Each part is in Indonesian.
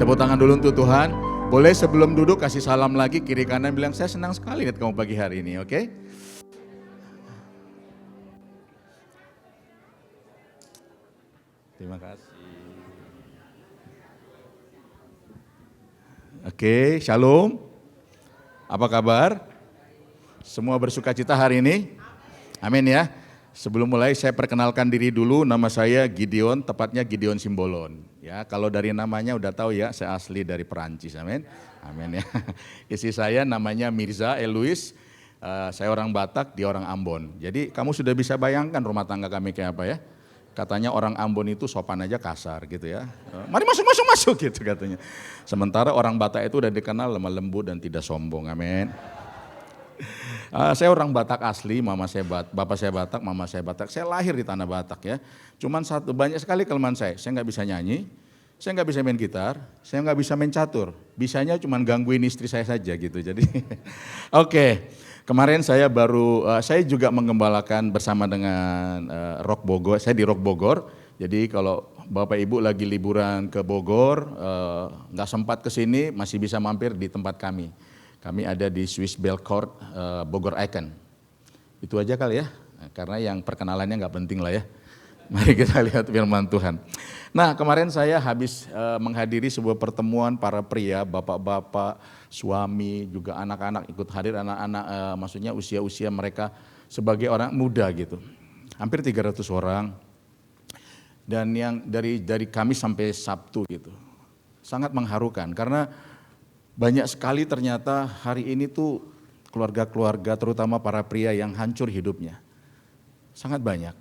Tepuk tangan dulu untuk Tuhan. Boleh sebelum duduk kasih salam lagi kiri kanan bilang saya senang sekali lihat kamu pagi hari ini, oke? Terima kasih. Oke, shalom. Apa kabar? Semua bersuka cita hari ini? Amin ya. Sebelum mulai saya perkenalkan diri dulu, nama saya Gideon, tepatnya Gideon Simbolon. Ya, kalau dari namanya udah tahu ya, saya asli dari Perancis, amin. Amin ya. Istri saya namanya Mirza Elois, saya orang Batak, dia orang Ambon. Jadi kamu sudah bisa bayangkan rumah tangga kami kayak apa ya. Katanya orang Ambon itu sopan aja kasar gitu ya. Mari masuk gitu katanya. Sementara orang Batak itu udah dikenal lemah lembut dan tidak sombong, amin. Saya orang Batak asli, bapak saya Batak, mama saya Batak. Saya lahir di tanah Batak ya. Cuman banyak sekali kelemahan saya nggak bisa nyanyi, saya nggak bisa main gitar, saya nggak bisa main catur. Bisanya cuman gangguin istri saya saja gitu. Jadi, oke. Kemarin saya juga menggembalakan bersama dengan Rock Bogor. Saya di Rock Bogor. Jadi kalau Bapak Ibu lagi liburan ke Bogor, nggak sempat ke sini, masih bisa mampir di tempat kami. Kami ada di Swiss Bell Court, Bogor Icon. Itu aja kali ya, karena yang perkenalannya nggak penting lah ya. Mari kita lihat firman Tuhan. Nah, kemarin saya habis menghadiri sebuah pertemuan para pria, bapak-bapak, suami, juga anak-anak ikut hadir, anak-anak maksudnya usia-usia mereka sebagai orang muda gitu. Hampir 300 orang. Dan yang dari Kamis sampai Sabtu gitu. Sangat mengharukan karena banyak sekali ternyata hari ini tuh keluarga-keluarga terutama para pria yang hancur hidupnya. Sangat banyak.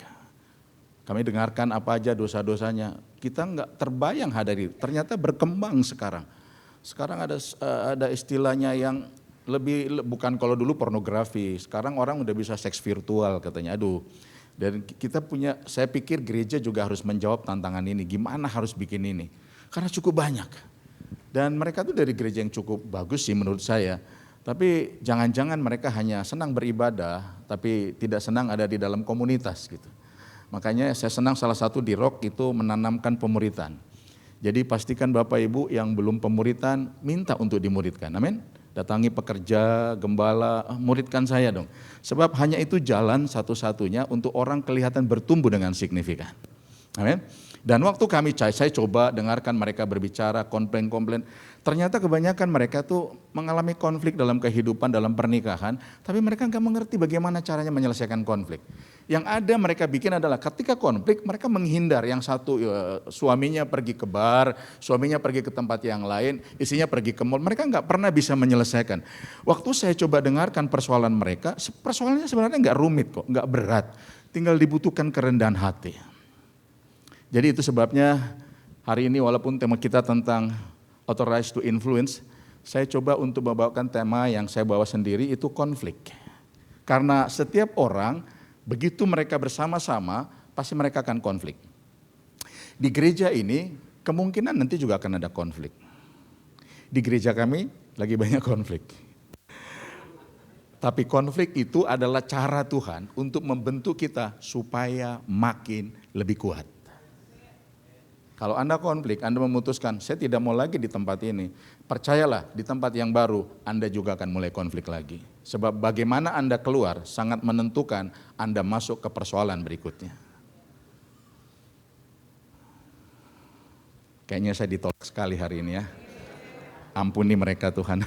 Kami dengarkan apa aja dosa-dosanya. Kita nggak terbayang hadiri, ternyata berkembang sekarang. Sekarang ada istilahnya yang lebih, bukan kalau dulu pornografi, sekarang orang udah bisa seks virtual katanya, aduh. Dan saya pikir gereja juga harus menjawab tantangan ini, gimana harus bikin ini. Karena cukup banyak. Dan mereka tuh dari gereja yang cukup bagus sih menurut saya. Tapi jangan-jangan mereka hanya senang beribadah, tapi tidak senang ada di dalam komunitas gitu. Makanya saya senang salah satu di Rock itu menanamkan pemuritan. Jadi pastikan Bapak Ibu yang belum pemuritan, minta untuk dimuridkan, amin. Datangi pekerja, gembala, muridkan saya dong. Sebab hanya itu jalan satu-satunya untuk orang kelihatan bertumbuh dengan signifikan. Amin. Dan waktu saya coba dengarkan mereka berbicara, komplain. Ternyata kebanyakan mereka tuh mengalami konflik dalam kehidupan, dalam pernikahan. Tapi mereka nggak mengerti bagaimana caranya menyelesaikan konflik. Yang ada mereka bikin adalah ketika konflik mereka menghindar. Yang satu suaminya pergi ke bar, suaminya pergi ke tempat yang lain, istrinya pergi ke mall. Mereka nggak pernah bisa menyelesaikan. Waktu saya coba dengarkan persoalan mereka, persoalannya sebenarnya nggak rumit kok, nggak berat. Tinggal dibutuhkan kerendahan hati. Jadi itu sebabnya hari ini walaupun tema kita tentang authorized to influence, saya coba untuk membawakan tema yang saya bawa sendiri itu konflik. Karena setiap orang begitu mereka bersama-sama pasti mereka akan konflik. Di gereja ini kemungkinan nanti juga akan ada konflik. Di gereja kami lagi banyak konflik. Tapi konflik itu adalah cara Tuhan untuk membentuk kita supaya makin lebih kuat. Kalau Anda konflik, Anda memutuskan, saya tidak mau lagi di tempat ini. Percayalah, di tempat yang baru, Anda juga akan mulai konflik lagi. Sebab bagaimana Anda keluar, sangat menentukan Anda masuk ke persoalan berikutnya. Kayaknya saya ditolak sekali hari ini ya. Ampuni mereka Tuhan.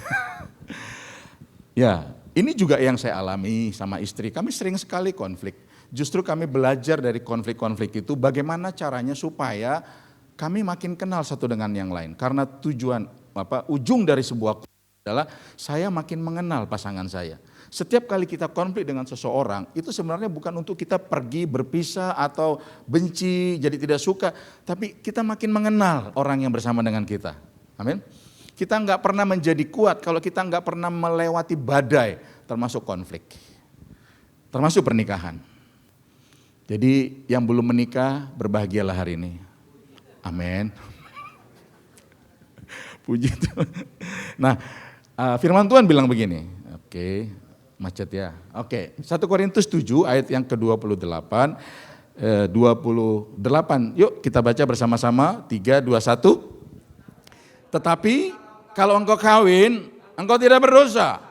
Ya, ini juga yang saya alami sama istri. Kami sering sekali konflik. Justru kami belajar dari konflik-konflik itu bagaimana caranya supaya kami makin kenal satu dengan yang lain. Karena ujung dari sebuah konflik adalah saya makin mengenal pasangan saya. Setiap kali kita konflik dengan seseorang, itu sebenarnya bukan untuk kita pergi berpisah atau benci, jadi tidak suka. Tapi kita makin mengenal orang yang bersama dengan kita. Amin. Kita nggak pernah menjadi kuat kalau kita nggak pernah melewati badai, termasuk konflik. Termasuk pernikahan. Jadi yang belum menikah, berbahagialah hari ini. Amin. Puji Tuhan. Nah, firman Tuhan bilang begini. Oke, macet ya. Oke, 1 Korintus 7 ayat yang ke-28. 28. Yuk kita baca bersama-sama. 3, 2, 1. Tetapi kalau engkau kawin, engkau tidak berdosa.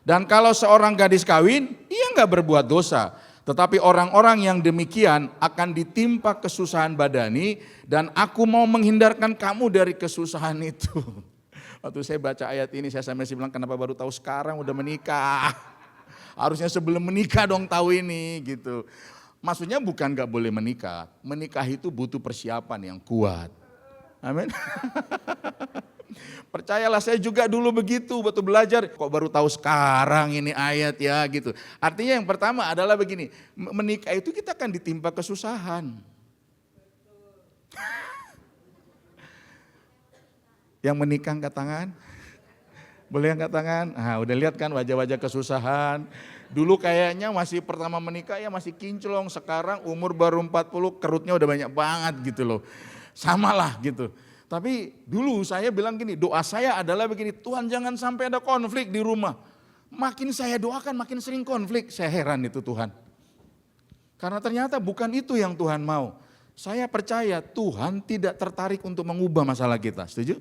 Dan kalau seorang gadis kawin, ia enggak berbuat dosa. Tetapi orang-orang yang demikian akan ditimpa kesusahan badani, dan aku mau menghindarkan kamu dari kesusahan itu. Waktu saya baca ayat ini, saya sampai bilang, kenapa baru tahu sekarang udah menikah? Harusnya sebelum menikah dong tahu ini gitu. Maksudnya bukan gak boleh menikah. Menikah itu butuh persiapan yang kuat. Amin. Percayalah, saya juga dulu begitu, waktu belajar. Kok baru tahu sekarang ini ayat ya gitu. Artinya yang pertama adalah begini. Menikah itu kita akan ditimpa kesusahan. Yang menikah angkat tangan? Boleh angkat tangan? Nah, udah lihat kan wajah-wajah kesusahan. Dulu kayaknya masih pertama menikah ya masih kinclong. Sekarang umur baru 40 kerutnya udah banyak banget gitu loh. Samalah gitu. Tapi dulu saya bilang gini, doa saya adalah begini, Tuhan jangan sampai ada konflik di rumah. Makin saya doakan makin sering konflik. Saya heran itu Tuhan. Karena ternyata bukan itu yang Tuhan mau. Saya percaya Tuhan tidak tertarik untuk mengubah masalah kita, setuju?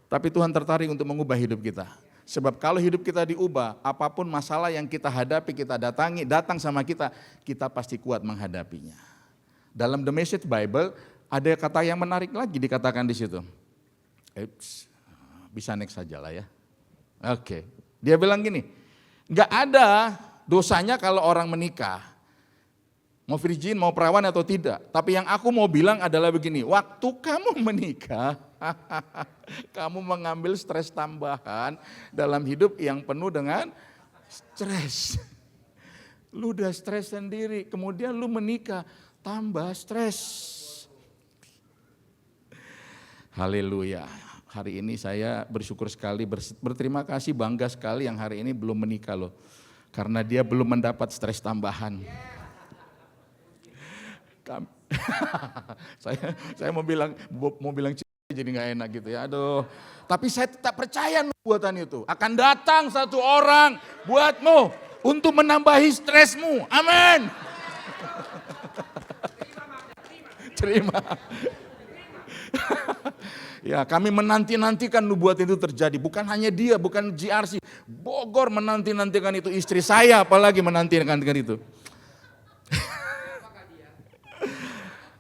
Tapi Tuhan tertarik untuk mengubah hidup kita. Sebab kalau hidup kita diubah, apapun masalah yang kita hadapi, kita datang sama kita, kita pasti kuat menghadapinya. Dalam The Message Bible, ada kata yang menarik lagi dikatakan di situ. Bisa next saja lah ya. Oke. Dia bilang gini, gak ada dosanya kalau orang menikah. Mau virgin, mau perawan atau tidak. Tapi yang aku mau bilang adalah begini, waktu kamu menikah, kamu mengambil stres tambahan dalam hidup yang penuh dengan stres. Lu udah stres sendiri, kemudian lu menikah, tambah stres. Haleluya. Hari ini saya bersyukur sekali, berterima kasih, bangga sekali yang hari ini belum menikah loh. Karena dia belum mendapat stres tambahan. saya mau bilang jadi nggak enak gitu ya. Aduh. Tapi saya tetap percaya nubuatan itu. Akan datang satu orang buatmu untuk menambahi stresmu. Amin. Terima. Ya, kami menanti-nantikan nubuat itu terjadi. Bukan hanya dia, bukan GRC. Bogor menanti-nantikan itu, istri saya apalagi menanti-nantikan itu.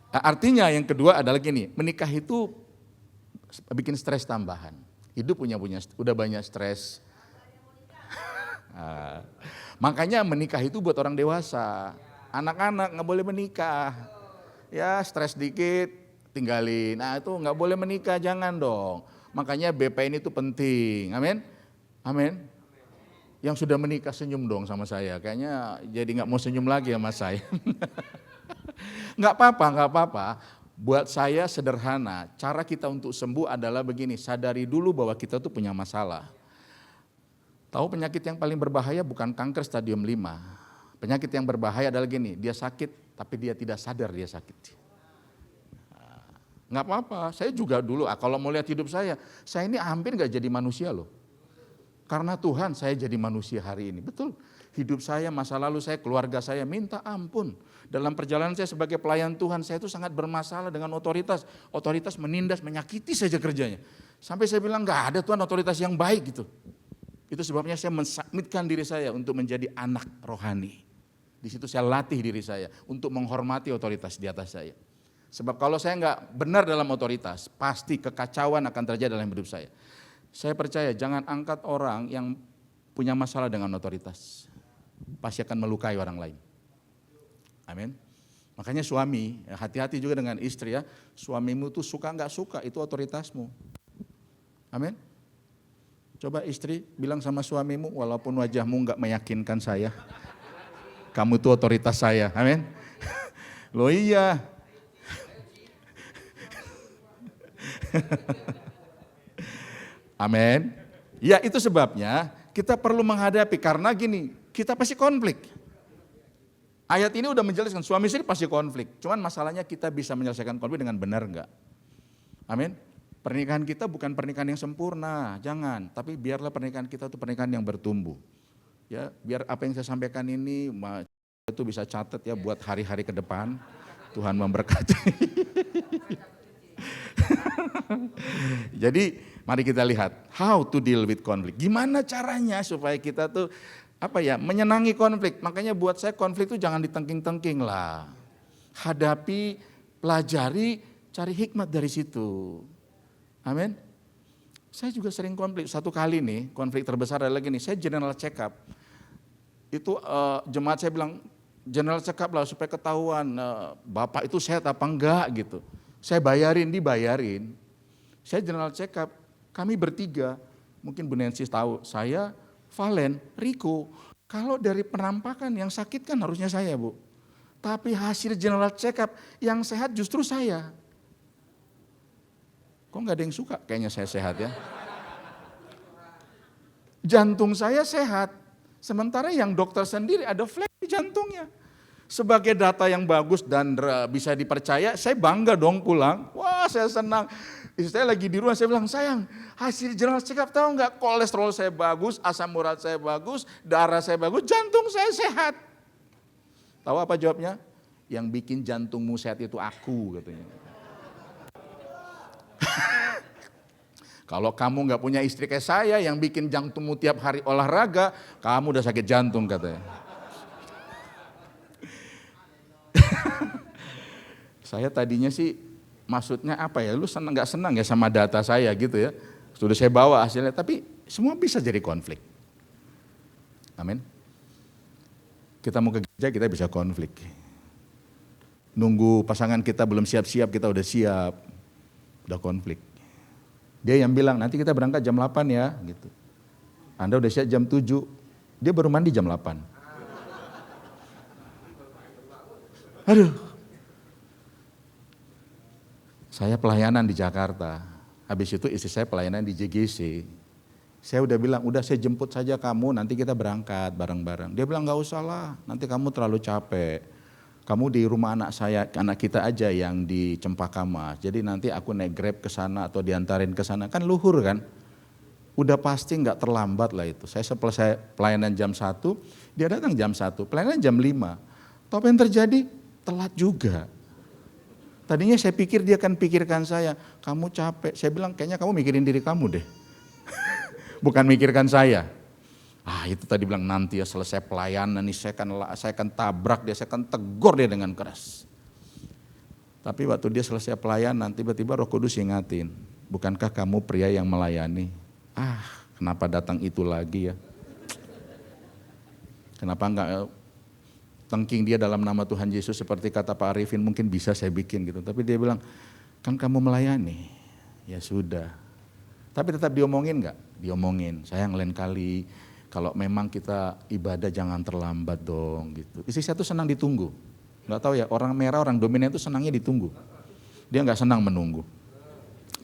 Artinya yang kedua adalah gini, menikah itu bikin stres tambahan. Hidup udah banyak stres. Makanya menikah itu buat orang dewasa. Anak-anak nggak boleh menikah. Ya stres dikit, tinggalin. Nah itu nggak boleh menikah, jangan dong. Makanya BPN itu penting. Amin. Amin. Yang sudah menikah senyum dong sama saya. Kayaknya jadi nggak mau senyum lagi sama saya. Nggak apa-apa. Buat saya sederhana, cara kita untuk sembuh adalah begini, sadari dulu bahwa kita tuh punya masalah. Tahu penyakit yang paling berbahaya bukan kanker stadium 5. Penyakit yang berbahaya adalah gini, dia sakit tapi dia tidak sadar dia sakit. Nggak apa-apa, saya juga dulu kalau mau lihat hidup saya ini hampir nggak jadi manusia loh. Karena Tuhan saya jadi manusia hari ini, betul. Hidup saya, masa lalu saya, keluarga saya minta ampun. Dalam perjalanan saya sebagai pelayan Tuhan, saya itu sangat bermasalah dengan otoritas. Otoritas menindas, menyakiti saja kerjanya. Sampai saya bilang, enggak ada Tuhan otoritas yang baik gitu. Itu sebabnya saya mensubmitkan diri saya untuk menjadi anak rohani. Di situ saya latih diri saya untuk menghormati otoritas di atas saya. Sebab kalau saya enggak benar dalam otoritas, pasti kekacauan akan terjadi dalam hidup saya. Saya percaya jangan angkat orang yang punya masalah dengan otoritas. Pasti akan melukai orang lain. Amin. Makanya suami, hati-hati juga dengan istri ya. Suamimu tuh suka nggak suka, itu otoritasmu. Amin. Coba istri bilang sama suamimu, walaupun wajahmu nggak meyakinkan saya, kamu tuh otoritas saya. Amin. Loh iya. Amin. Ya itu sebabnya kita perlu menghadapi, karena gini, kita pasti konflik. Ayat ini udah menjelaskan suami istri pasti konflik. Cuman masalahnya kita bisa menyelesaikan konflik dengan benar enggak? Amin. Pernikahan kita bukan pernikahan yang sempurna, jangan. Tapi biarlah pernikahan kita itu pernikahan yang bertumbuh. Ya, biar apa yang saya sampaikan ini itu bisa catat ya buat hari-hari ke depan. Tuhan memberkati. Jadi Mari kita lihat how to deal with conflict. Gimana caranya supaya kita tuh menyenangi konflik. Makanya buat saya konflik itu jangan ditengking-tengking lah. Hadapi, pelajari, cari hikmat dari situ. Amin. Saya juga sering konflik. Satu kali nih, konflik terbesar adalah gini, saya general check up. Itu jemaat saya bilang, general check up lah supaya ketahuan Bapak itu sehat apa enggak gitu. Saya dibayarin. Saya general check up, kami bertiga, mungkin Bu Nancy tahu, saya, Valen, Riko. Kalau dari penampakan yang sakit kan harusnya saya, Bu. Tapi hasil general check up yang sehat justru saya. Kok nggak ada yang suka kayaknya saya sehat ya. Jantung saya sehat, sementara yang dokter sendiri ada flek di jantungnya. Sebagai data yang bagus dan bisa dipercaya, saya bangga dong pulang. Wah, saya senang. Istri saya lagi di rumah, saya bilang, sayang, hasil general check up tahu nggak? Kolesterol saya bagus, asam urat saya bagus, darah saya bagus, jantung saya sehat. Tahu apa jawabnya? Yang bikin jantungmu sehat itu aku, katanya. Kalau kamu nggak punya istri kayak saya yang bikin jantungmu tiap hari olahraga, kamu udah sakit jantung, katanya. Saya tadinya sih maksudnya lu nggak senang ya sama data saya gitu ya. Sudah saya bawa hasilnya, tapi semua bisa jadi konflik. Amin. Kita mau ke gereja kita bisa konflik. Nunggu pasangan kita belum siap-siap, kita udah siap. Udah konflik. Dia yang bilang nanti kita berangkat jam 8 ya gitu. Anda udah siap jam 7, dia baru mandi jam 8. Aduh. Saya pelayanan di Jakarta, habis itu istri saya pelayanan di JGC. Saya udah bilang, udah saya jemput saja kamu, nanti kita berangkat bareng-bareng. Dia bilang gak usah lah, nanti kamu terlalu capek. Kamu di rumah anak kita aja yang di Cempaka Mas. Jadi nanti aku naik Grab ke sana atau diantarin ke sana, kan luhur kan. Udah pasti gak terlambat lah itu. Saya selesai pelayanan jam 1, dia datang jam 1, pelayanan jam 5. Tahu apa yang terjadi? Telat juga. Tadinya saya pikir dia akan pikirkan saya, kamu capek. Saya bilang kayaknya kamu mikirin diri kamu deh. Bukan mikirkan saya. Itu tadi bilang nanti ya selesai pelayanan nih saya akan tabrak dia, saya akan tegur dia dengan keras. Tapi waktu dia selesai pelayanan tiba-tiba Roh Kudus ingatin, bukankah kamu pria yang melayani? Kenapa datang itu lagi ya? Kenapa enggak tengking dia dalam nama Tuhan Yesus seperti kata Pak Arifin, mungkin bisa saya bikin gitu. Tapi dia bilang, kan kamu melayani. Ya sudah. Tapi tetap diomongin enggak? Diomongin. Sayang lain kali kalau memang kita ibadah jangan terlambat dong gitu. Istri saya tuh senang ditunggu. Enggak tahu ya, orang merah, orang dominan itu senangnya ditunggu. Dia enggak senang menunggu.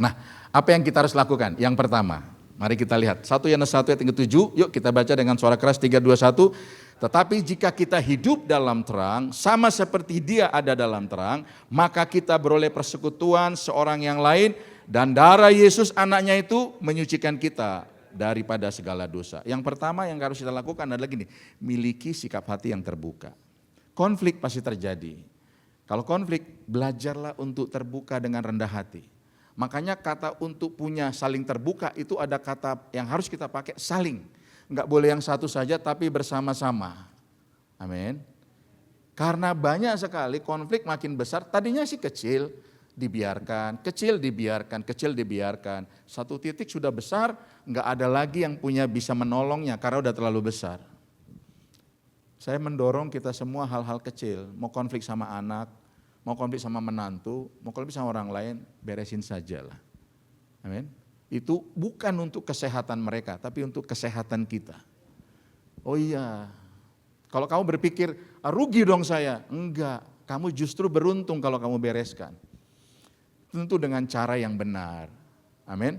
Nah, apa yang kita harus lakukan? Yang pertama, mari kita lihat. 1 Yohanes 1 ayat 7, yuk kita baca dengan suara keras 3, 2, 1. Tetapi jika kita hidup dalam terang, sama seperti dia ada dalam terang, maka kita beroleh persekutuan seorang yang lain, dan darah Yesus anaknya itu menyucikan kita daripada segala dosa. Yang pertama yang harus kita lakukan adalah gini, miliki sikap hati yang terbuka. Konflik pasti terjadi. Kalau konflik, belajarlah untuk terbuka dengan rendah hati. Makanya kata untuk punya saling terbuka itu ada kata yang harus kita pakai, saling. Enggak boleh yang satu saja tapi bersama-sama. Amin. Karena banyak sekali konflik makin besar, tadinya sih kecil, dibiarkan, kecil dibiarkan. Satu titik sudah besar, enggak ada lagi yang punya bisa menolongnya karena udah terlalu besar. Saya mendorong kita semua hal-hal kecil, mau konflik sama anak, mau konflik sama menantu, mau konflik sama orang lain, beresin sajalah. Amin. Itu bukan untuk kesehatan mereka, tapi untuk kesehatan kita. Oh iya, kalau kamu berpikir, rugi dong saya. Enggak, kamu justru beruntung kalau kamu bereskan. Tentu dengan cara yang benar. Amin.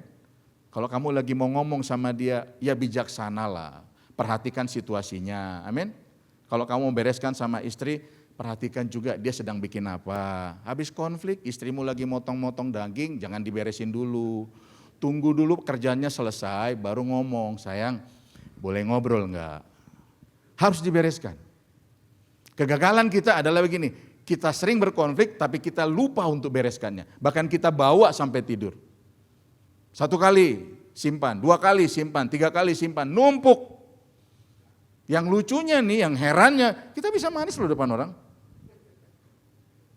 Kalau kamu lagi mau ngomong sama dia, ya bijaksanalah. Perhatikan situasinya. Amin. Kalau kamu mau bereskan sama istri, perhatikan juga dia sedang bikin apa. Habis konflik, istrimu lagi motong-motong daging, jangan diberesin dulu. Tunggu dulu kerjaannya selesai, baru ngomong, sayang boleh ngobrol enggak? Harus dibereskan. Kegagalan kita adalah begini, kita sering berkonflik tapi kita lupa untuk bereskannya. Bahkan kita bawa sampai tidur. Satu kali simpan, 2 kali simpan, 3 kali simpan, numpuk. Yang lucunya nih, yang herannya, kita bisa manis loh depan orang.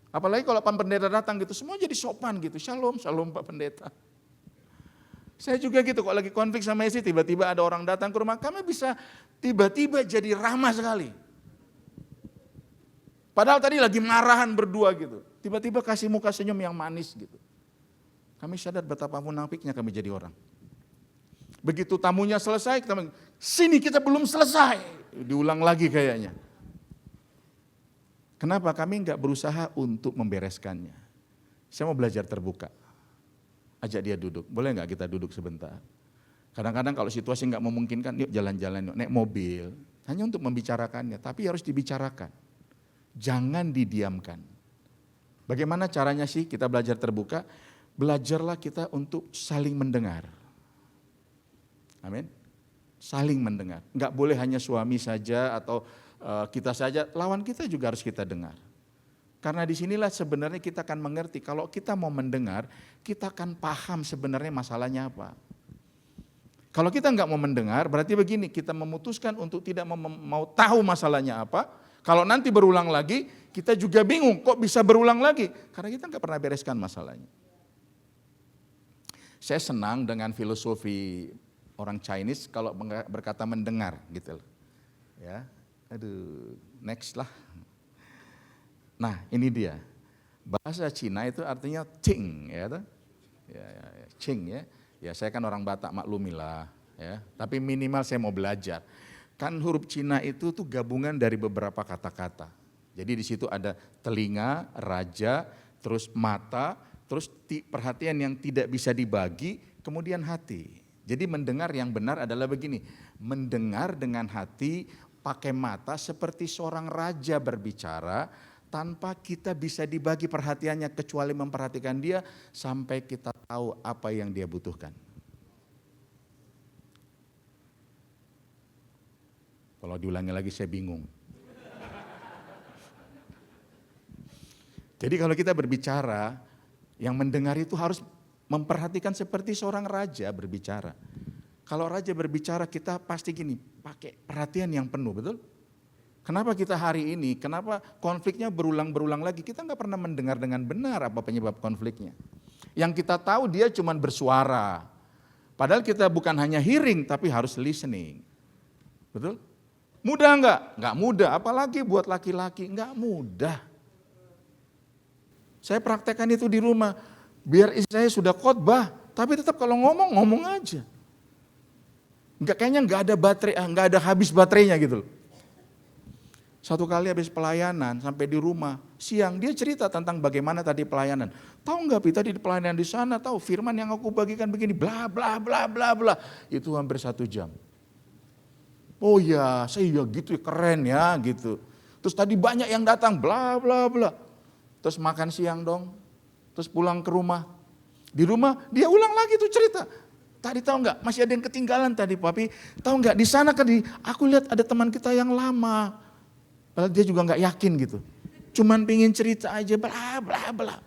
Apalagi kalau Pak Pendeta datang gitu, semua jadi sopan gitu. Shalom, shalom Pak Pendeta. Saya juga gitu, kalau lagi konflik sama istri, tiba-tiba ada orang datang ke rumah, kami bisa tiba-tiba jadi ramah sekali. Padahal tadi lagi marahan berdua gitu. Tiba-tiba kasih muka senyum yang manis gitu. Kami sadar betapa munafiknya kami jadi orang. Begitu tamunya selesai, sini kita belum selesai. Diulang lagi kayaknya. Kenapa kami enggak berusaha untuk membereskannya? Saya mau belajar terbuka. Ajak dia duduk, boleh enggak kita duduk sebentar? Kadang-kadang kalau situasi enggak memungkinkan, yuk jalan-jalan, yuk naik mobil. Hanya untuk membicarakannya, tapi harus dibicarakan. Jangan didiamkan. Bagaimana caranya sih kita belajar terbuka? Belajarlah kita untuk saling mendengar. Amin. Saling mendengar. Enggak boleh hanya suami saja atau kita saja, lawan kita juga harus kita dengar. Karena disinilah sebenarnya kita akan mengerti, kalau kita mau mendengar, kita akan paham sebenarnya masalahnya apa. Kalau kita enggak mau mendengar, berarti begini, kita memutuskan untuk tidak mau tahu masalahnya apa. Kalau nanti berulang lagi, kita juga bingung, kok bisa berulang lagi? Karena kita enggak pernah bereskan masalahnya. Saya senang dengan filosofi orang Chinese kalau berkata mendengar gitu loh. Ya. Aduh, next lah. Nah, ini dia. Bahasa Cina itu artinya cing, ya, cing ya. Ya, saya kan orang Batak, maklumilah, ya. Tapi minimal saya mau belajar. Kan huruf Cina itu tuh gabungan dari beberapa kata-kata. Jadi di situ ada telinga, raja, terus mata, terus perhatian yang tidak bisa dibagi, kemudian hati. Jadi mendengar yang benar adalah begini, mendengar dengan hati, pakai mata seperti seorang raja berbicara tanpa kita bisa dibagi perhatiannya kecuali memperhatikan dia sampai kita tahu apa yang dia butuhkan. Kalau diulangi lagi saya bingung. Jadi kalau kita berbicara, yang mendengar itu harus memperhatikan seperti seorang raja berbicara. Kalau raja berbicara kita pasti gini, pakai perhatian yang penuh, betul? Kenapa kita hari ini, kenapa konfliknya berulang-berulang lagi? Kita nggak pernah mendengar dengan benar apa penyebab konfliknya. Yang kita tahu dia cuma bersuara. Padahal kita bukan hanya hearing, tapi harus listening. Betul? Mudah nggak? Nggak mudah, apalagi buat laki-laki, nggak mudah. Saya praktekkan itu di rumah, biar istri saya sudah khotbah, tapi tetap kalau ngomong aja. Kayaknya nggak ada baterai, nggak ada habis baterainya gitu. Satu kali habis pelayanan sampai di rumah siang dia cerita tentang bagaimana tadi pelayanan. Tahu nggak Pi tadi pelayanan di sana, tahu firman yang aku bagikan begini, bla bla bla bla bla. Itu hampir 1 jam. Oh ya, saya gitu keren ya gitu. Terus tadi banyak yang datang, bla bla bla. Terus makan siang dong, terus pulang ke rumah. Di rumah dia ulang lagi tuh cerita. Tadi tahu nggak, masih ada yang ketinggalan tadi Papi. Tahu nggak di sana kan aku lihat ada teman kita yang lama. Padahal dia juga nggak yakin gitu. Cuman pingin cerita aja, bla bla bla.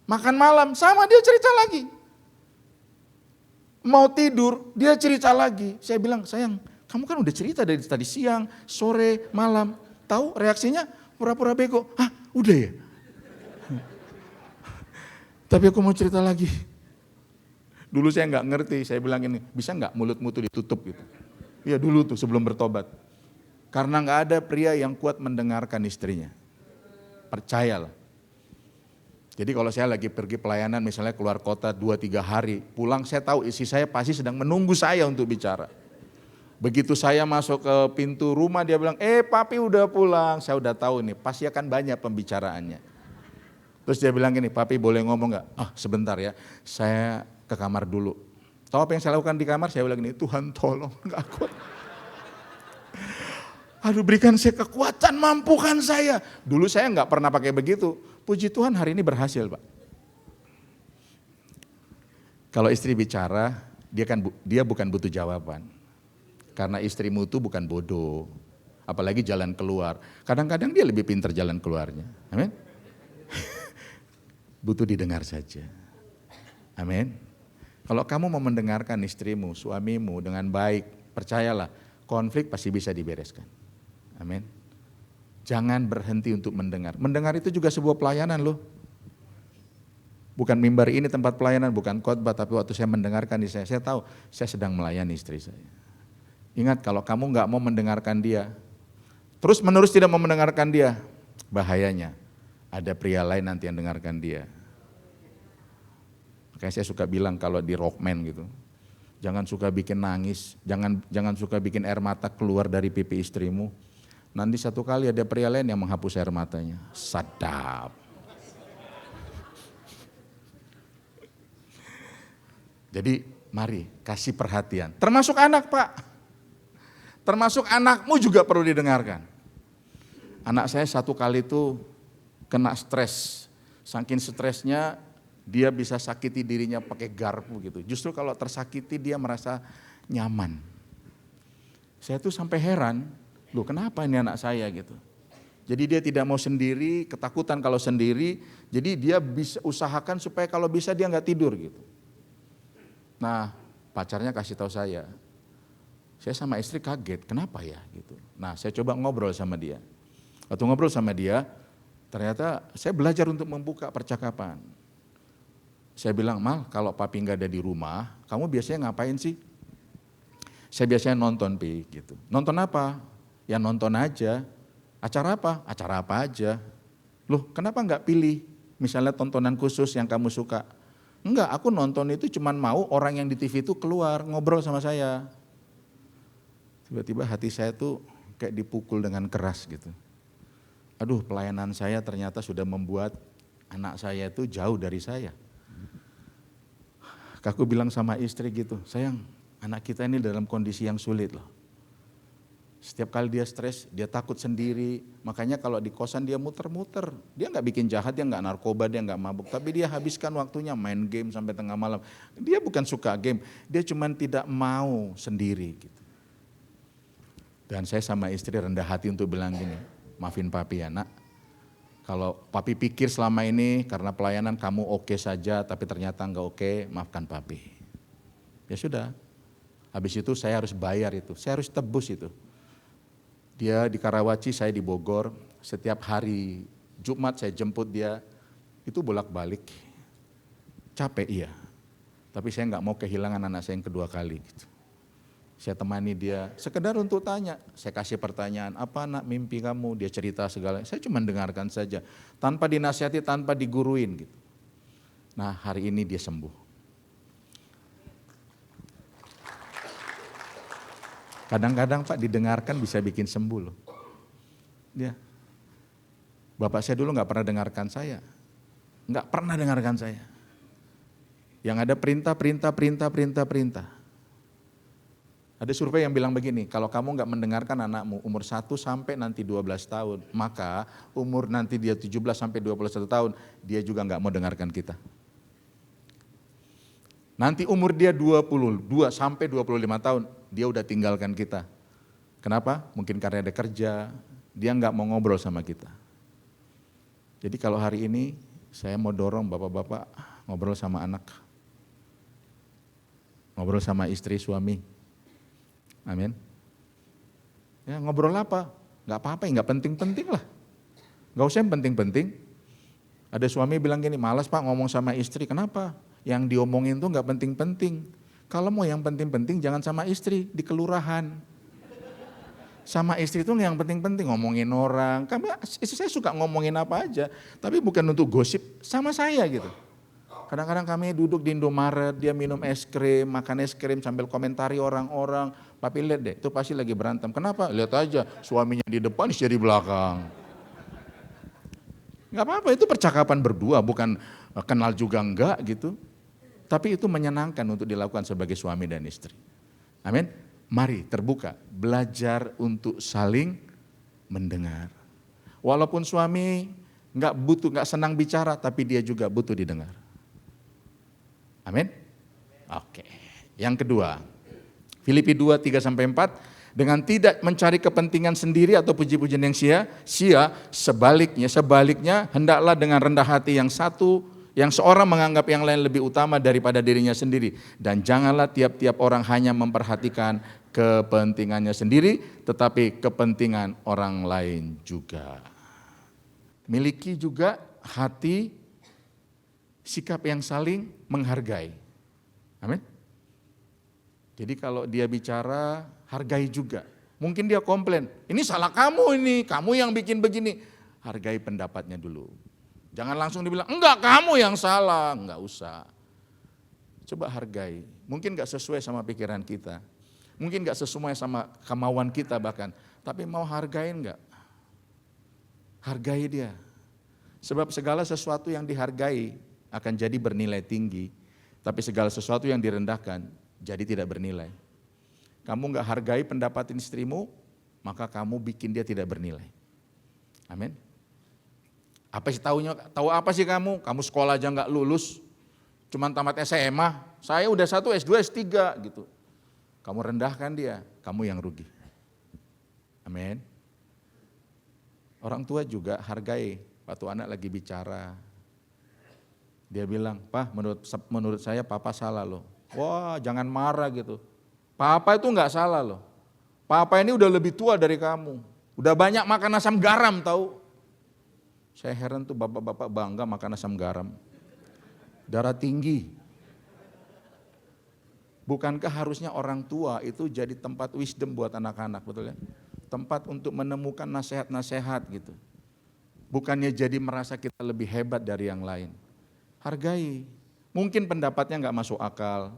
Makan malam sama dia cerita lagi. Mau tidur dia cerita lagi. Saya bilang sayang, kamu kan udah cerita dari tadi siang, sore, malam. Tahu reaksinya pura-pura bego. Hah, udah ya? Tapi aku mau cerita lagi. Dulu saya nggak ngerti, saya bilang ini, bisa nggak mulutmu tuh ditutup gitu. Iya dulu tuh sebelum bertobat. Karena nggak ada pria yang kuat mendengarkan istrinya. Percayalah. Jadi kalau saya lagi pergi pelayanan misalnya keluar kota 2-3 hari, pulang saya tahu istri saya pasti sedang menunggu saya untuk bicara. Begitu saya masuk ke pintu rumah dia bilang, Papi udah pulang, saya udah tahu nih pasti akan banyak pembicaraannya. Terus dia bilang gini, Papi boleh ngomong nggak? Sebentar ya, saya ke kamar dulu. Tahu apa yang saya lakukan di kamar? Saya bilang gini, Tuhan tolong, nggak kuat. Aduh berikan saya kekuatan, mampukan saya. Dulu saya nggak pernah pakai begitu. Puji Tuhan hari ini berhasil Pak. Kalau istri bicara, dia bukan butuh jawaban. Karena istrimu itu bukan bodoh. Apalagi jalan keluar. Kadang-kadang dia lebih pintar jalan keluarnya. Amin. Butuh didengar saja. Amin. Kalau kamu mau mendengarkan istrimu, suamimu dengan baik, percayalah, konflik pasti bisa dibereskan. Amin. Jangan berhenti untuk mendengar. Mendengar itu juga sebuah pelayanan loh. Bukan mimbar ini tempat pelayanan, bukan khotbah, tapi waktu saya mendengarkan istri saya tahu saya sedang melayani istri saya. Ingat, kalau kamu nggak mau mendengarkan dia, terus menerus tidak mau mendengarkan dia, bahayanya ada pria lain nanti yang dengarkan dia. Makanya saya suka bilang kalau di Rockman gitu, jangan suka bikin nangis, jangan suka bikin air mata keluar dari pipi istrimu. Nanti satu kali ada pria lain yang menghapus air matanya. Sadap. Jadi mari kasih perhatian. Termasuk anak Pak. Termasuk anakmu juga perlu didengarkan. Anak saya satu kali itu kena stres. Saking stresnya dia bisa sakiti dirinya pakai garpu gitu. Justru kalau tersakiti dia merasa nyaman. Saya tuh sampai heran, loh kenapa ini anak saya gitu. Jadi dia tidak mau sendiri, ketakutan kalau sendiri, jadi dia bisa usahakan supaya kalau bisa dia nggak tidur gitu. Nah pacarnya kasih tahu saya sama istri kaget, kenapa ya gitu. Nah saya coba ngobrol sama dia. Waktu ngobrol sama dia, ternyata saya belajar untuk membuka percakapan. Saya bilang, Mal, kalau papi nggak ada di rumah, kamu biasanya ngapain sih? Saya biasanya nonton, Pi, gitu. Nonton apa? Ya nonton aja. Acara apa? Acara apa aja. Loh, kenapa nggak pilih misalnya tontonan khusus yang kamu suka? Enggak, aku nonton itu cuman mau orang yang di TV itu keluar ngobrol sama saya. Tiba-tiba hati saya tuh kayak dipukul dengan keras gitu. Aduh, pelayanan saya ternyata sudah membuat anak saya itu jauh dari saya. Aku bilang sama istri gitu, sayang anak kita ini dalam kondisi yang sulit loh. Setiap kali dia stres, dia takut sendiri, makanya kalau di kosan dia muter-muter. Dia nggak bikin jahat, dia nggak narkoba, dia nggak mabuk, tapi dia habiskan waktunya main game sampai tengah malam. Dia bukan suka game, dia cuma tidak mau sendiri gitu. Dan saya sama istri rendah hati untuk bilang gini, maafin papi ya nak. Kalau papi pikir selama ini karena pelayanan kamu oke saja tapi ternyata enggak oke, maafkan papi. Ya sudah, habis itu saya harus bayar itu, saya harus tebus itu. Dia di Karawaci, saya di Bogor, setiap hari Jumat saya jemput dia, itu bolak-balik. Capek iya, tapi saya enggak mau kehilangan anak saya yang kedua kali gitu. Saya temani dia, sekedar untuk tanya, saya kasih pertanyaan, apa nak mimpi kamu, dia cerita segala, saya cuma dengarkan saja, tanpa dinasihati, tanpa diguruin gitu. Nah hari ini dia sembuh. Kadang-kadang Pak didengarkan bisa bikin sembuh loh. Dia, bapak saya dulu nggak pernah dengarkan saya, nggak pernah dengarkan saya. Yang ada perintah. Ada survei yang bilang begini, kalau kamu nggak mendengarkan anakmu umur 1 sampai nanti 12 tahun, maka umur nanti dia 17 sampai 21 tahun, dia juga nggak mau dengarkan kita. Nanti umur dia 22 sampai 25 tahun, dia udah tinggalkan kita. Kenapa? Mungkin karena ada kerja, dia nggak mau ngobrol sama kita. Jadi kalau hari ini saya mau dorong bapak-bapak ngobrol sama anak, ngobrol sama istri, suami. Amin. Ya ngobrol apa? Gak apa-apa, gak penting-penting lah. Gak usah yang penting-penting. Ada suami bilang gini, malas Pak ngomong sama istri, kenapa? Yang diomongin tuh gak penting-penting. Kalau mau yang penting-penting jangan sama istri, di kelurahan. Sama istri itu yang penting-penting, ngomongin orang. Karena istri saya suka ngomongin apa aja, tapi bukan untuk gosip sama saya gitu. Kadang-kadang kami duduk di Indomaret, dia minum es krim, makan es krim sambil komentari orang-orang. Papi lihat deh, itu pasti lagi berantem. Kenapa? Lihat aja, suaminya di depan, istri di belakang. Gak apa-apa, itu percakapan berdua, bukan kenal juga enggak gitu. Tapi itu menyenangkan untuk dilakukan sebagai suami dan istri. Amin. Mari terbuka, belajar untuk saling mendengar. Walaupun suami nggak senang bicara, tapi dia juga butuh didengar. Amin. Oke. Yang kedua, Filipi 2:3-4, dengan tidak mencari kepentingan sendiri atau puji-pujian yang sia-sia, sebaliknya hendaklah dengan rendah hati yang satu Yang seorang menganggap yang lain lebih utama daripada dirinya sendiri. Dan janganlah tiap-tiap orang hanya memperhatikan kepentingannya sendiri, tetapi kepentingan orang lain juga. Miliki juga hati, sikap yang saling menghargai. Amin. Jadi kalau dia bicara, hargai juga. Mungkin dia komplain, ini salah kamu ini, kamu yang bikin begini. Hargai pendapatnya dulu. Jangan langsung dibilang, enggak kamu yang salah, enggak usah. Coba hargai, mungkin enggak sesuai sama pikiran kita. Mungkin enggak sesuai sama kemauan kita bahkan. Tapi mau hargain enggak? Hargai dia. Sebab segala sesuatu yang dihargai akan jadi bernilai tinggi. Tapi segala sesuatu yang direndahkan jadi tidak bernilai. Kamu enggak hargai pendapat istrimu, maka kamu bikin dia tidak bernilai. Amin. Apa sih tahu apa sih kamu? Kamu sekolah aja enggak lulus, cuman tamat SMA. Saya udah 1 S2 S3 gitu. Kamu rendahkan dia, kamu yang rugi. Amin. Orang tua juga hargai. Waktu anak lagi bicara, dia bilang, "Pak, menurut saya papa salah loh." Wah, jangan marah gitu. Papa itu enggak salah loh. Papa ini udah lebih tua dari kamu. Udah banyak makan asam garam tahu. Saya heran tuh bapak-bapak bangga makan asam garam. Darah tinggi. Bukankah harusnya orang tua itu jadi tempat wisdom buat anak-anak, betul ya? Tempat untuk menemukan nasihat-nasihat gitu. Bukannya jadi merasa kita lebih hebat dari yang lain. Hargai. Mungkin pendapatnya enggak masuk akal.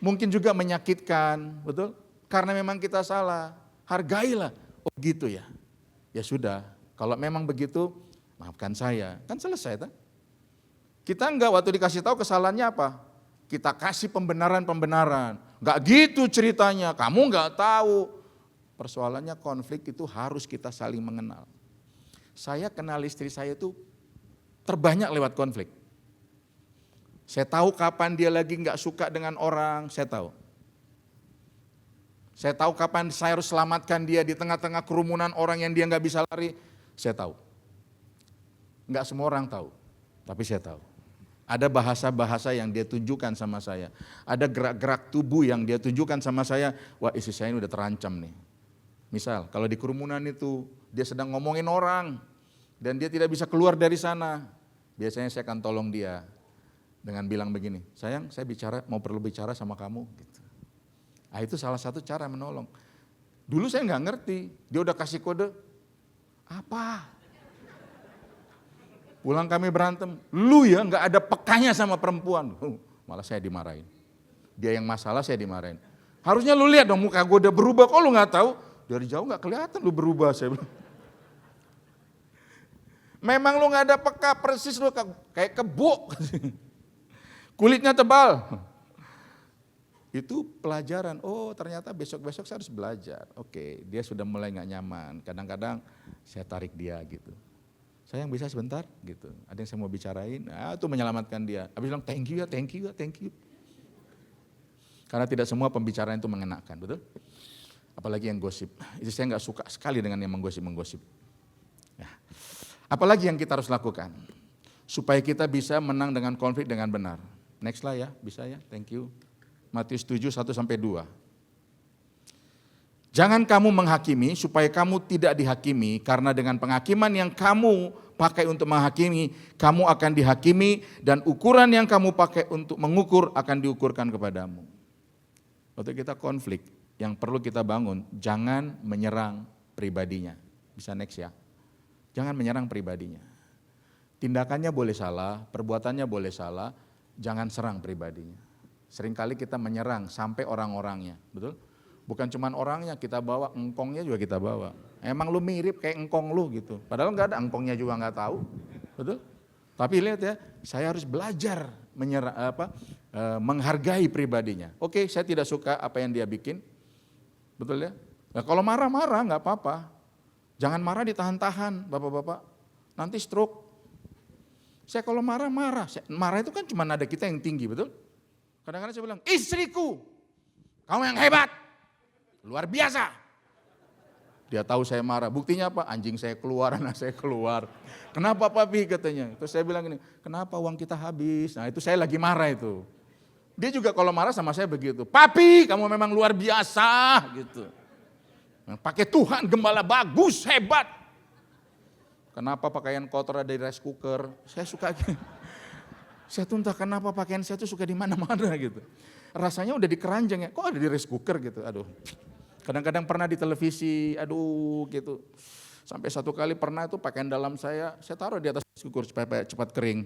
Mungkin juga menyakitkan, betul? Karena memang kita salah. Hargailah. Oh gitu ya. Ya sudah, kalau memang begitu, maafkan saya. Kan selesai tak? Kita enggak waktu dikasih tahu kesalahannya apa? Kita kasih pembenaran-pembenaran. Enggak gitu ceritanya, kamu enggak tahu. Persoalannya konflik itu harus kita saling mengenal. Saya kenal istri saya itu terbanyak lewat konflik. Saya tahu kapan dia lagi enggak suka dengan orang, saya tahu. Saya tahu kapan saya harus selamatkan dia di tengah-tengah kerumunan orang yang dia enggak bisa lari, saya tahu. Enggak semua orang tahu, tapi saya tahu. Ada bahasa-bahasa yang dia tunjukkan sama saya. Ada gerak-gerak tubuh yang dia tunjukkan sama saya. Wah, istri saya ini udah terancam nih. Misal, kalau di kerumunan itu dia sedang ngomongin orang dan dia tidak bisa keluar dari sana. Biasanya saya akan tolong dia dengan bilang begini, sayang saya perlu bicara sama kamu. Gitu. Nah, itu salah satu cara menolong. Dulu saya nggak ngerti, dia udah kasih kode, apa? Pulang kami berantem, lu ya nggak ada pekanya sama perempuan. Malah saya dimarahin. Dia yang masalah saya dimarahin. Harusnya lu lihat dong muka gue udah berubah, kok lu nggak tahu? Dari jauh nggak kelihatan lu berubah, saya bilang. Memang lu nggak ada peka, persis lu kayak kebo. Kulitnya tebal. Itu pelajaran, oh ternyata besok-besok saya harus belajar. Oke, dia sudah mulai gak nyaman, kadang-kadang saya tarik dia gitu. Sayang bisa sebentar gitu, ada yang saya mau bicarain, itu menyelamatkan dia. Habis bilang thank you ya, thank you ya, thank you. Karena tidak semua pembicaraan itu mengenakan, betul? Apalagi yang gosip, itu saya gak suka sekali dengan yang menggosip-menggosip. Ya. Apalagi yang kita harus lakukan, supaya kita bisa menang dengan konflik dengan benar. Next lah ya, bisa ya, thank you. Matius 7, 1-2. Jangan kamu menghakimi supaya kamu tidak dihakimi, karena dengan penghakiman yang kamu pakai untuk menghakimi, kamu akan dihakimi dan ukuran yang kamu pakai untuk mengukur akan diukurkan kepadamu. Waktu kita konflik, yang perlu kita bangun, jangan menyerang pribadinya. Bisa next ya. Jangan menyerang pribadinya. Tindakannya boleh salah, perbuatannya boleh salah, jangan serang pribadinya. Seringkali kita menyerang sampai orang-orangnya, betul? Bukan cuma orangnya, kita bawa engkongnya juga kita bawa. Emang lu mirip kayak engkong lu gitu. Padahal enggak ada, engkongnya juga enggak tahu, betul? Tapi lihat ya, saya harus belajar menghargai pribadinya. Oke, saya tidak suka apa yang dia bikin, betul ya? Nah, kalau marah-marah enggak apa-apa. Jangan marah ditahan-tahan, bapak-bapak. Nanti stroke. Saya kalau marah-marah, marah itu kan cuma nada kita yang tinggi, betul? Kadang-kadang saya bilang, istriku, kamu yang hebat, luar biasa. Dia tahu saya marah. Buktinya apa? Anjing saya keluar, anak saya keluar. Kenapa papi katanya? Terus saya bilang gini, kenapa uang kita habis? Nah itu saya lagi marah itu. Dia juga kalau marah sama saya begitu. Papi kamu memang luar biasa gitu. Pakai Tuhan gembala bagus, hebat. Kenapa pakaian kotor ada di rice cooker? Saya suka gitu. Saya tuh entah kenapa pakaian saya tuh suka di mana-mana gitu. Rasanya udah di keranjang ya, kok ada di rice cooker gitu. Aduh. Kadang-kadang pernah di televisi, aduh gitu. Sampai satu kali pernah itu pakaian dalam saya taruh di atas kukur supaya cepat kering.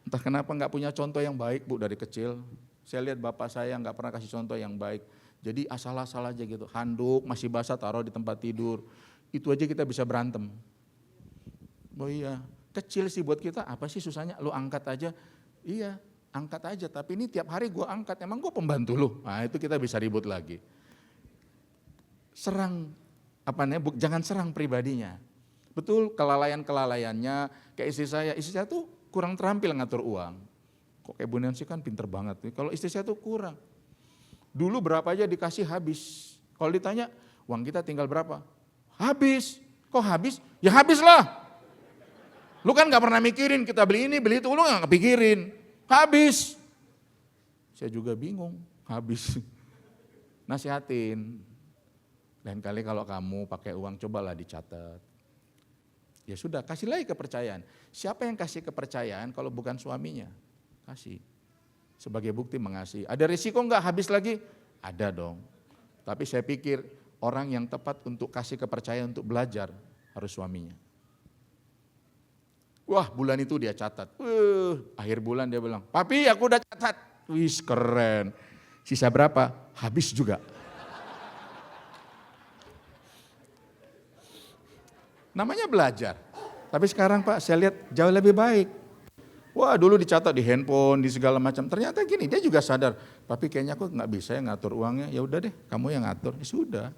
Entah kenapa nggak punya contoh yang baik Bu dari kecil. Saya lihat bapak saya nggak pernah kasih contoh yang baik. Jadi asal-asal aja gitu, handuk masih basah taruh di tempat tidur. Itu aja kita bisa berantem. Oh iya, kecil sih buat kita, apa sih susahnya? Lu angkat aja, iya. Angkat aja, tapi ini tiap hari gue angkat, emang gue pembantu lu. Nah itu kita bisa ribut lagi. Serang, jangan serang pribadinya. Betul kelalaiannya, kayak istri saya tuh kurang terampil ngatur uang. Kok kayak Bu Nancy kan pinter banget. Kalau istri saya tuh kurang. Dulu berapa aja dikasih habis. Kalau ditanya, uang kita tinggal berapa? Habis. Kok habis? Ya habis lah. Lu kan gak pernah mikirin, kita beli ini, beli itu, lu gak kepikirin. Habis. Saya juga bingung, habis. Nasihatin. Lain kali kalau kamu pakai uang cobalah dicatat. Ya sudah, kasih lagi kepercayaan. Siapa yang kasih kepercayaan kalau bukan suaminya? Kasih. Sebagai bukti mengasihi. Ada risiko enggak habis lagi? Ada dong. Tapi saya pikir orang yang tepat untuk kasih kepercayaan untuk belajar harus suaminya. Wah bulan itu dia catat, akhir bulan dia bilang, papi aku udah catat, wis keren, sisa berapa? Habis juga. Namanya belajar, tapi sekarang Pak saya lihat jauh lebih baik. Wah dulu dicatat di handphone, di segala macam, ternyata gini dia juga sadar, papi kayaknya aku nggak bisa ya ngatur uangnya, ya udah deh kamu yang ngatur, ya sudah.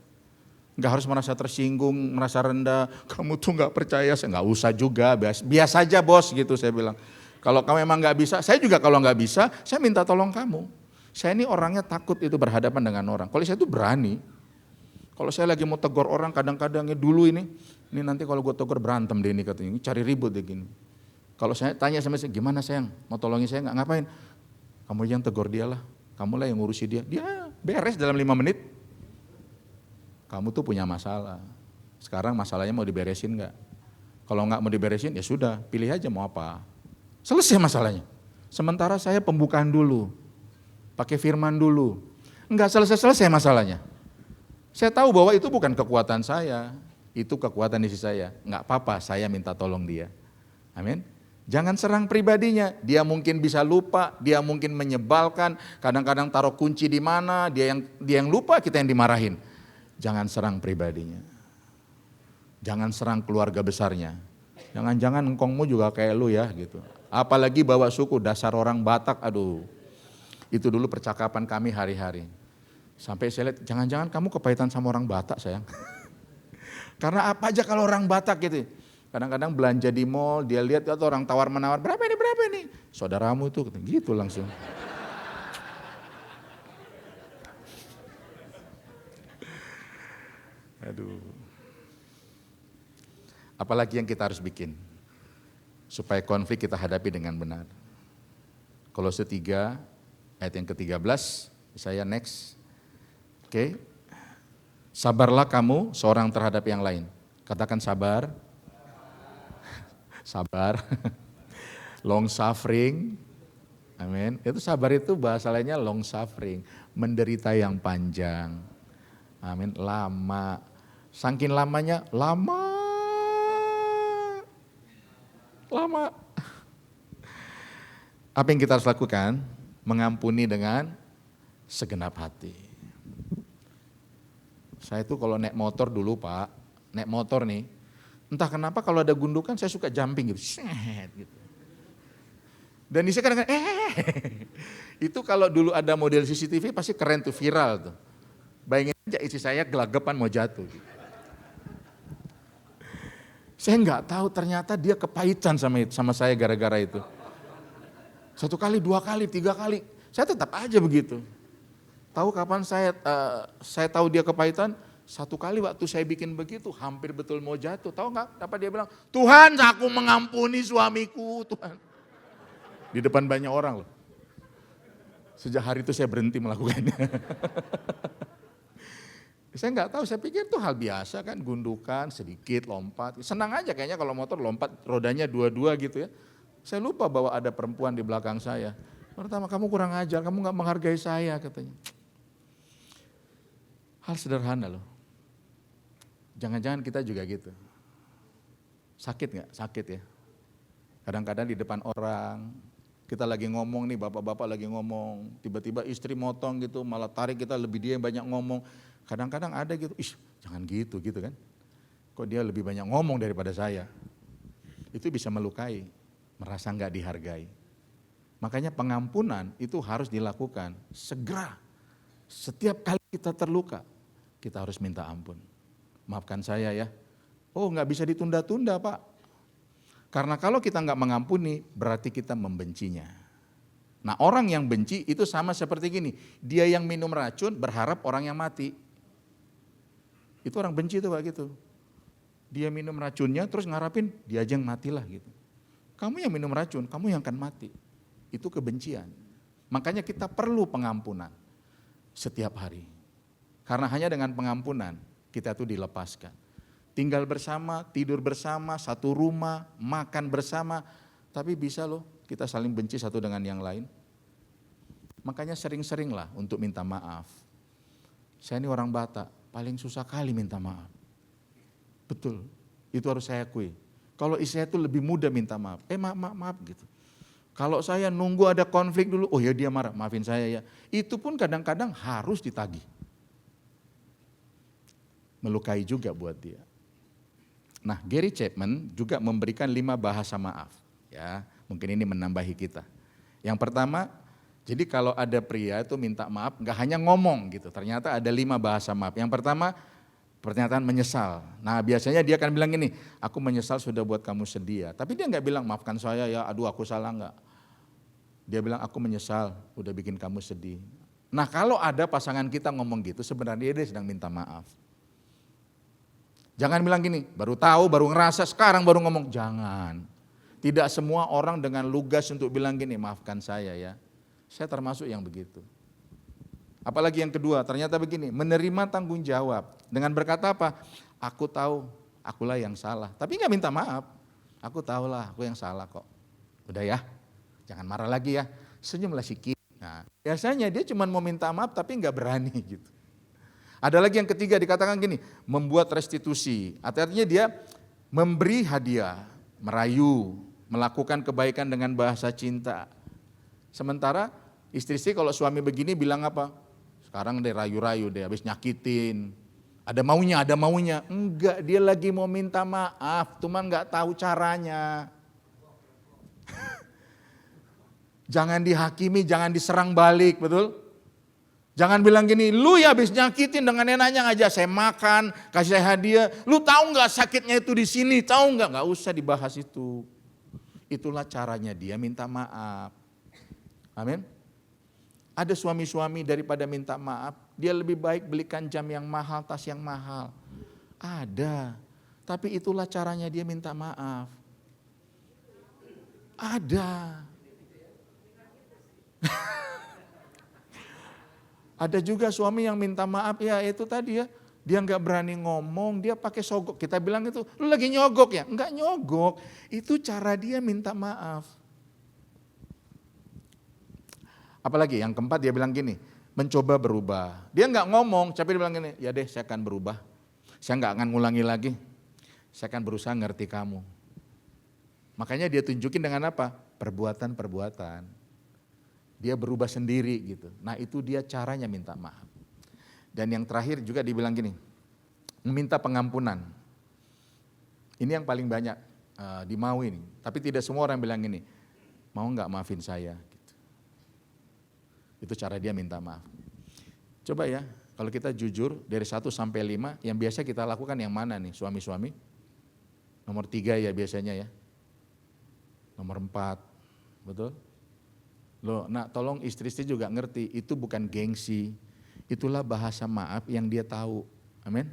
Nggak harus merasa tersinggung, merasa rendah, kamu tuh nggak percaya, saya nggak usah juga, biasa aja bos gitu saya bilang. Kalau kamu emang nggak bisa, saya juga kalau nggak bisa, saya minta tolong kamu. Saya ini orangnya takut itu berhadapan dengan orang, kalau saya tuh berani. Kalau saya lagi mau tegur orang kadang-kadangnya dulu ini nanti kalau gue tegur berantem deh ini katanya, ini cari ribut deh gini. Kalau saya tanya sama saya, gimana sayang, mau tolongin saya nggak, ngapain? Kamu yang tegur dia lah, kamu lah yang ngurusi dia beres dalam 5 menit. Kamu tuh punya masalah, sekarang masalahnya mau diberesin enggak? Kalau enggak mau diberesin ya sudah, pilih aja mau apa. Selesai masalahnya. Sementara saya pembukaan dulu, pakai firman dulu. Enggak selesai-selesai masalahnya. Saya tahu bahwa itu bukan kekuatan saya, itu kekuatan istri saya. Enggak apa-apa, saya minta tolong dia. Amin. Jangan serang pribadinya, dia mungkin bisa lupa, dia mungkin menyebalkan, kadang-kadang taruh kunci di mana, dia yang lupa, kita yang dimarahin. Jangan serang pribadinya. Jangan serang keluarga besarnya. Jangan-jangan engkongmu juga kayak lu ya gitu. Apalagi bawa suku dasar orang Batak, aduh. Itu dulu percakapan kami hari-hari. Sampai saya lihat, jangan-jangan kamu kepahitan sama orang Batak sayang. Karena apa aja kalau orang Batak gitu. Kadang-kadang belanja di mall, dia lihat atau orang tawar-menawar, berapa ini? Saudaramu itu gitu langsung. Aduh. Apalagi yang kita harus bikin supaya konflik kita hadapi dengan benar. Kolose 3 ayat yang ke-13, saya next. Oke. Sabarlah kamu seorang terhadap yang lain. Katakan sabar. Sabar. Long suffering. Amin. Itu sabar itu bahasa lainnya long suffering, menderita yang panjang. Amin. Lama. Saking lamanya, lama. Apa yang kita harus lakukan? Mengampuni dengan segenap hati. Saya tuh kalau naik motor dulu Pak, naik motor nih, entah kenapa kalau ada gundukan saya suka jumping gitu. Gitu. Dan di saya kadang-kadang, itu kalau dulu ada model CCTV pasti keren tuh, viral tuh. Bayangin aja istri saya gelagapan mau jatuh. Gitu. Saya nggak tahu ternyata dia kepahitan sama saya gara-gara itu. 1 kali, 2 kali, 3 kali, saya tetap aja begitu. Tahu kapan saya tahu dia kepahitan? Satu kali waktu saya bikin begitu, hampir betul mau jatuh. Tahu nggak apa dia bilang? Tuhan, aku mengampuni suamiku, Tuhan. Di depan banyak orang loh. Sejak hari itu saya berhenti melakukannya. Saya nggak tahu, saya pikir itu hal biasa kan, gundukan, sedikit, lompat. Senang aja kayaknya kalau motor lompat, rodanya dua-dua gitu ya. Saya lupa bahwa ada perempuan di belakang saya. Pertama, kamu kurang ajar, kamu nggak menghargai saya katanya. Hal sederhana loh. Jangan-jangan kita juga gitu. Sakit nggak? Sakit ya. Kadang-kadang di depan orang, kita lagi ngomong nih, bapak-bapak lagi ngomong, tiba-tiba istri motong gitu, malah tarik kita lebih dia yang banyak ngomong. Kadang-kadang ada gitu, jangan gitu kan. Kok dia lebih banyak ngomong daripada saya. Itu bisa melukai, merasa nggak dihargai. Makanya pengampunan itu harus dilakukan segera. Setiap kali kita terluka, kita harus minta ampun. Maafkan saya ya. Oh nggak bisa ditunda-tunda Pak. Karena kalau kita nggak mengampuni, berarti kita membencinya. Nah orang yang benci itu sama seperti gini. Dia yang minum racun berharap orang yang mati. Itu orang benci tuh Pak gitu. Dia minum racunnya terus ngarapin dia aja yang matilah gitu. Kamu yang minum racun, kamu yang akan mati. Itu kebencian. Makanya kita perlu pengampunan setiap hari. Karena hanya dengan pengampunan kita tuh dilepaskan. Tinggal bersama, tidur bersama, satu rumah, makan bersama. Tapi bisa loh kita saling benci satu dengan yang lain. Makanya sering-seringlah untuk minta maaf. Saya ini orang Batak, paling susah kali minta maaf. Betul, itu harus saya akui. Kalau istri saya itu lebih mudah minta maaf. Maaf gitu. Kalau saya nunggu ada konflik dulu, oh ya dia marah, maafin saya ya. Itu pun kadang-kadang harus ditagih. Melukai juga buat dia. Nah, Gary Chapman juga memberikan 5 bahasa maaf. Ya, mungkin ini menambahi kita. Yang pertama, jadi kalau ada pria itu minta maaf, nggak hanya ngomong gitu. Ternyata ada 5 bahasa maaf. Yang pertama, pernyataan menyesal. Nah, biasanya dia akan bilang gini, aku menyesal sudah buat kamu sedih ya. Tapi dia nggak bilang maafkan saya ya, aduh aku salah nggak. Dia bilang aku menyesal udah bikin kamu sedih. Nah, kalau ada pasangan kita ngomong gitu, sebenarnya dia sedang minta maaf. Jangan bilang gini, baru tahu, baru ngerasa, sekarang baru ngomong. Jangan. Tidak semua orang dengan lugas untuk bilang gini, maafkan saya ya. Saya termasuk yang begitu. Apalagi yang kedua, ternyata begini, menerima tanggung jawab. Dengan berkata apa? Aku tahu, akulah yang salah. Tapi nggak minta maaf. Aku tahulah, aku yang salah kok. Udah ya, jangan marah lagi ya. Senyumlah sikit. Nah, biasanya dia cuma mau minta maaf tapi nggak berani gitu. Ada lagi yang ketiga dikatakan gini, membuat restitusi. Artinya dia memberi hadiah, merayu, melakukan kebaikan dengan bahasa cinta. Sementara istri kalau suami begini bilang apa? Sekarang deh rayu-rayu deh, habis nyakitin. Ada maunya. Enggak, dia lagi mau minta maaf, cuman nggak tahu caranya. Jangan dihakimi, jangan diserang balik, betul? Jangan bilang gini, lu ya habis nyakitin dengan enaknya aja saya makan, kasih saya hadiah. Lu tahu nggak sakitnya itu di sini? Tahu nggak? Nggak usah dibahas itu. Itulah caranya dia minta maaf. Amin. Ada suami-suami daripada minta maaf, dia lebih baik belikan jam yang mahal, tas yang mahal. Ada. Tapi itulah caranya dia minta maaf. Ada. Ada juga suami yang minta maaf ya itu tadi ya. Dia nggak berani ngomong, dia pakai sogok. Kita bilang itu, lu lagi nyogok ya? Enggak nyogok, itu cara dia minta maaf. Apalagi yang keempat dia bilang gini, mencoba berubah. Dia nggak ngomong, tapi dia bilang gini, ya deh saya akan berubah. Saya nggak akan ngulangi lagi, saya akan berusaha ngerti kamu. Makanya dia tunjukin dengan apa? Perbuatan-perbuatan. Dia berubah sendiri gitu. Nah itu dia caranya minta maaf. Dan yang terakhir juga dibilang gini, meminta pengampunan. Ini yang paling banyak dimau ini. Tapi tidak semua orang bilang gini, mau nggak maafin saya? Gitu. Itu cara dia minta maaf. Coba ya, kalau kita jujur dari 1 sampai 5, yang biasa kita lakukan yang mana nih suami-suami? Nomor 3 ya biasanya ya. Nomor 4, betul? Loh, nah tolong istri-istri juga ngerti, itu bukan gengsi, itulah bahasa maaf yang dia tahu. Amin.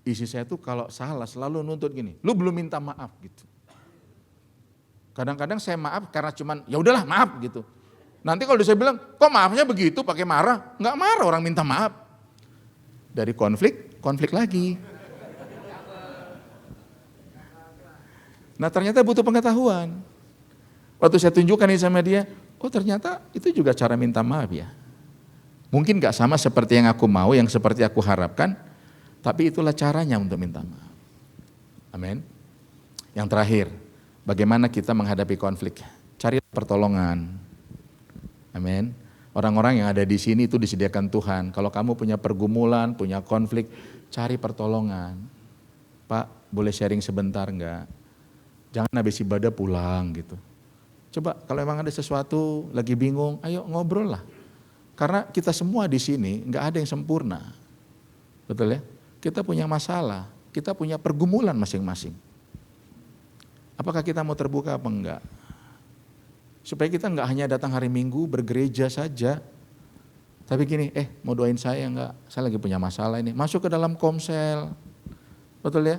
Isi saya tuh kalau salah selalu nuntut gini, lu belum minta maaf gitu. Kadang-kadang saya maaf karena cuman ya udahlah maaf gitu. Nanti kalau saya bilang, kok maafnya begitu pakai marah? Enggak marah, orang minta maaf. Dari konflik lagi. Nah ternyata butuh pengetahuan. Waktu saya tunjukkan ini sama dia, oh ternyata itu juga cara minta maaf ya. Mungkin gak sama seperti yang aku mau, yang seperti aku harapkan, tapi itulah caranya untuk minta maaf. Amin. Yang terakhir, bagaimana kita menghadapi konflik? Cari pertolongan. Amin. Orang-orang yang ada di sini itu disediakan Tuhan. Kalau kamu punya pergumulan, punya konflik, cari pertolongan. Pak, boleh sharing sebentar enggak? Jangan habis ibadah pulang gitu. Coba kalau emang ada sesuatu lagi bingung, ayo ngobrol lah. Karena kita semua di sini enggak ada yang sempurna. Betul ya? Kita punya masalah, kita punya pergumulan masing-masing. Apakah kita mau terbuka apa enggak? Supaya kita enggak hanya datang hari Minggu bergereja saja. Tapi gini, mau doain saya enggak? Saya lagi punya masalah ini. Masuk ke dalam komsel. Betul ya?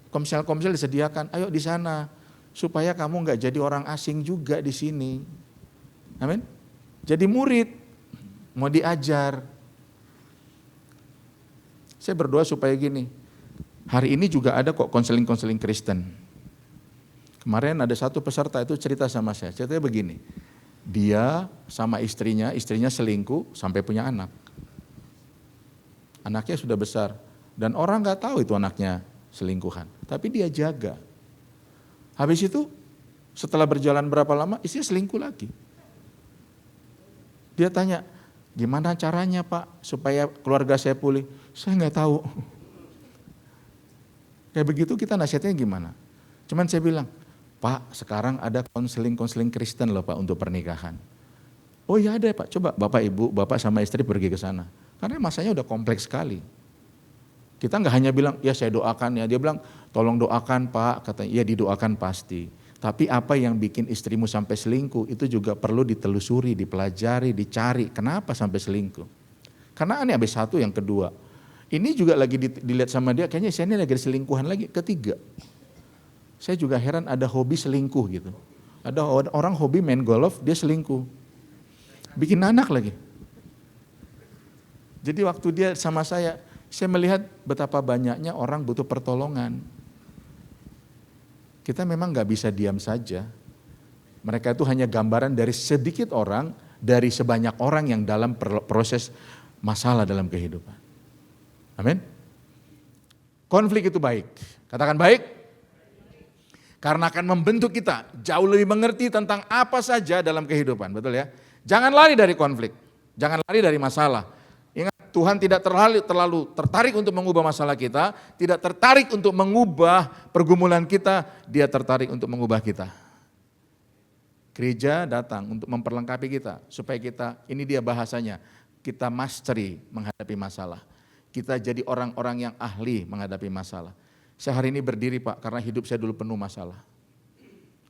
Komsel-komsel disediakan, ayo di sana. Supaya kamu enggak jadi orang asing juga di sini. Amin. Jadi murid, mau diajar. Saya berdoa supaya gini, hari ini juga ada kok konseling-konseling Kristen. Kemarin ada satu peserta itu cerita sama saya, ceritanya begini, dia sama istrinya selingkuh sampai punya anak. Anaknya sudah besar dan orang gak tahu itu anaknya selingkuhan, tapi dia jaga. Habis itu setelah berjalan berapa lama istrinya selingkuh lagi. Dia tanya, gimana caranya Pak supaya keluarga saya pulih? Saya nggak tahu. Kayak begitu kita nasihatnya gimana? Cuman saya bilang, Pak sekarang ada konseling Kristen loh Pak untuk pernikahan. Oh iya ada Pak, coba Bapak Ibu, Bapak sama istri pergi ke sana. Karena masanya udah kompleks sekali. Kita nggak hanya bilang, ya saya doakan ya. Dia bilang, tolong doakan Pak, katanya, ya didoakan pasti. Tapi apa yang bikin istrimu sampai selingkuh itu juga perlu ditelusuri, dipelajari, dicari. Kenapa sampai selingkuh? Karena ini habis satu, yang kedua. Ini juga lagi dilihat sama dia, kayaknya saya ini lagi selingkuhan lagi, ketiga. Saya juga heran ada hobi selingkuh gitu. Ada orang hobi main golf, dia selingkuh. Bikin anak lagi. Jadi waktu dia sama saya melihat betapa banyaknya orang butuh pertolongan. Kita memang gak bisa diam saja. Mereka itu hanya gambaran dari sedikit orang, dari sebanyak orang yang dalam proses masalah dalam kehidupan. Amin. Konflik itu baik. Katakan baik. Karena akan membentuk kita jauh lebih mengerti tentang apa saja dalam kehidupan. Betul ya? Jangan lari dari konflik. Jangan lari dari masalah. Ingat, Tuhan tidak terlalu tertarik untuk mengubah masalah kita, tidak tertarik untuk mengubah pergumulan kita, dia tertarik untuk mengubah kita. Gereja datang untuk memperlengkapi kita, supaya kita, ini dia bahasanya, kita mastery menghadapi masalah. Kita jadi orang-orang yang ahli menghadapi masalah. Saya hari ini berdiri Pak, karena hidup saya dulu penuh masalah.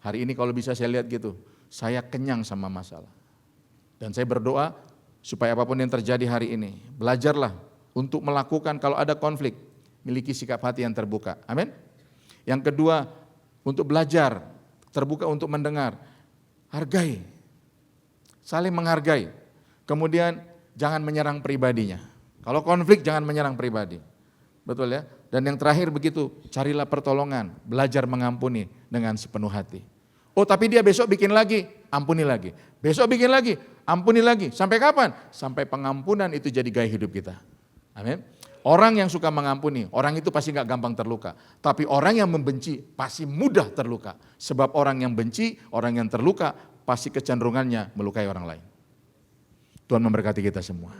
Hari ini kalau bisa saya lihat gitu, saya kenyang sama masalah. Dan saya berdoa, supaya apapun yang terjadi hari ini, belajarlah untuk melakukan kalau ada konflik, miliki sikap hati yang terbuka. Amin. Yang kedua, untuk belajar, terbuka untuk mendengar, hargai, saling menghargai. Kemudian jangan menyerang pribadinya. Kalau konflik jangan menyerang pribadi. Betul ya? Dan yang terakhir begitu, carilah pertolongan, belajar mengampuni dengan sepenuh hati. Oh tapi dia besok bikin lagi, ampuni lagi. Besok bikin lagi, ampuni lagi. Sampai kapan? Sampai pengampunan itu jadi gaya hidup kita. Amin. Orang yang suka mengampuni, orang itu pasti gak gampang terluka. Tapi orang yang membenci pasti mudah terluka. Sebab orang yang benci, orang yang terluka pasti kecenderungannya melukai orang lain. Tuhan memberkati kita semua.